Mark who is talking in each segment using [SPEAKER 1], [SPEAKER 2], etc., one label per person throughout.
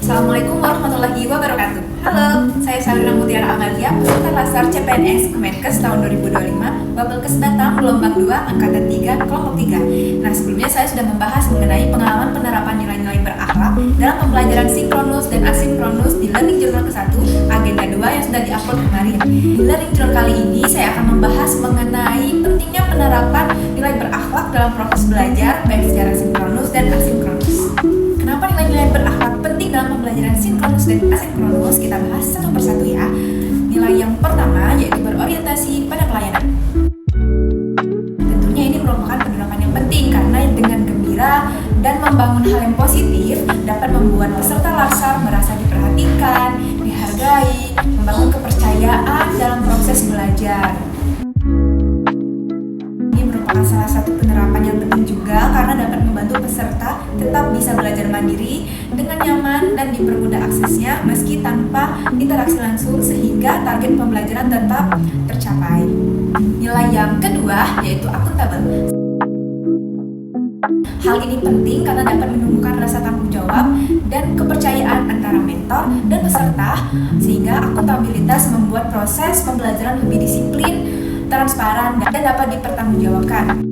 [SPEAKER 1] Assalamualaikum warahmatullahi wabarakatuh. Halo, saya Sabrina Mutiara Amalia, peserta Lasar CPNS Kemenkes tahun 2025, Babelkes Batam, gelombang 2, angkatan 3, kelompok 3. Nah, sebelumnya saya sudah membahas mengenai pengalaman penerapan nilai-nilai berakhlak dalam pembelajaran sinkronus dan asinkronus di Learning Journal ke-1, agenda 2 yang sudah di-upload kemarin. Di Learning Journal kali ini, saya akan membahas mengenai pentingnya penerapan nilai berakhlak dalam proses belajar, baik secara sinkronus dan asinkronus. Kenapa nilai-nilai berakhlak penting dalam pembelajaran sinkronus dan asinkronus? Kita bahas satu persatu ya. Nilai yang pertama yaitu berorientasi pada pelayanan. Tentunya ini merupakan penerapan yang penting karena dengan gembira dan membangun hal yang positif dapat membuat peserta Lasar merasa diperhatikan, dihargai, membangun kepercayaan dalam proses belajar. Salah satu penerapan yang penting juga karena dapat membantu peserta tetap bisa belajar mandiri dengan nyaman dan dipermudah aksesnya meski tanpa interaksi langsung sehingga target pembelajaran tetap tercapai. Nilai yang kedua yaitu akuntabel. Hal ini penting karena dapat menumbuhkan rasa tanggung jawab dan kepercayaan antara mentor dan peserta sehingga akuntabilitas membuat proses pembelajaran lebih disiplin, transparan, dan dapat dipertanggungjawabkan.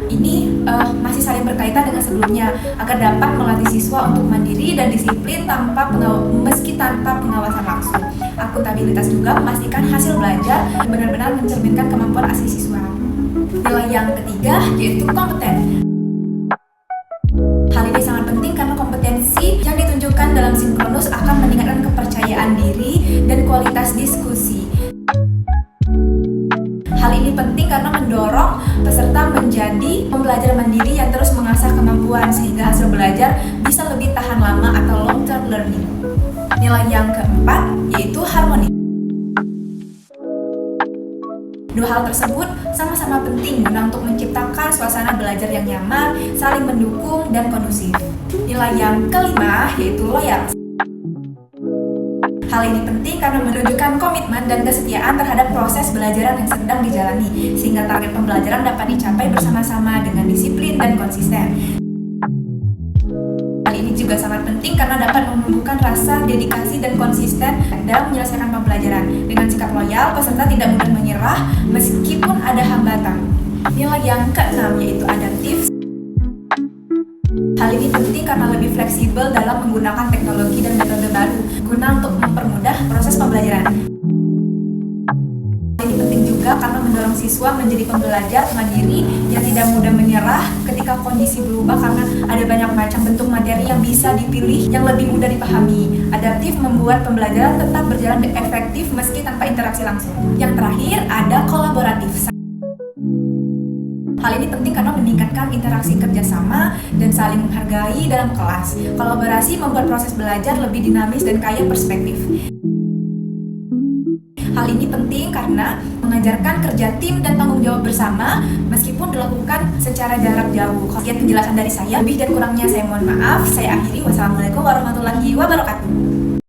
[SPEAKER 1] Ini masih saling berkaitan dengan sebelumnya agar dapat melatih siswa untuk mandiri dan disiplin meski tanpa pengawasan langsung. Akuntabilitas juga memastikan hasil belajar benar-benar mencerminkan kemampuan asli siswa. Nilai yang ketiga yaitu kompeten. Hal ini sangat penting karena kompetensi yang ditunjukkan dalam sinkronus akan meningkatkan kepercayaan diri dan kualitas diskusi. Hal ini penting karena mendorong peserta menjadi pembelajar mandiri yang terus mengasah kemampuan sehingga hasil belajar bisa lebih tahan lama atau long term learning. Nilai yang keempat yaitu harmoni. Dua hal tersebut sama-sama penting guna untuk menciptakan suasana belajar yang nyaman, saling mendukung dan kondusif. Nilai yang kelima yaitu loyal. Hal ini penting karena menunjukkan komitmen dan kesetiaan terhadap proses belajaran yang sedang dijalani, sehingga target pembelajaran dapat dicapai bersama-sama dengan disiplin dan konsisten. Hal ini juga sangat penting karena dapat menumbuhkan rasa dedikasi dan konsisten dalam menyelesaikan pembelajaran. Dengan sikap loyal, peserta tidak mudah menyerah meskipun ada hambatan. Nilai yang keenam yaitu adaptif. Hal ini penting karena lebih fleksibel dalam menggunakan teknologi dan metode baru guna untuk mempermudah proses pembelajaran. Hal ini penting juga karena mendorong siswa menjadi pembelajar mandiri yang tidak mudah menyerah ketika kondisi berubah karena ada banyak macam bentuk materi yang bisa dipilih yang lebih mudah dipahami. Adaptif membuat pembelajaran tetap berjalan efektif meski tanpa interaksi langsung. Yang terakhir ada kolaboratif. Hal ini penting karena meningkatkan interaksi kerjasama dan saling menghargai dalam kelas. Kolaborasi membuat proses belajar lebih dinamis dan kaya perspektif. Hal ini penting karena mengajarkan kerja tim dan tanggung jawab bersama meskipun dilakukan secara jarak jauh. Sekian penjelasan dari saya. Lebih dan kurangnya saya mohon maaf. Saya akhiri. Wassalamualaikum warahmatullahi wabarakatuh.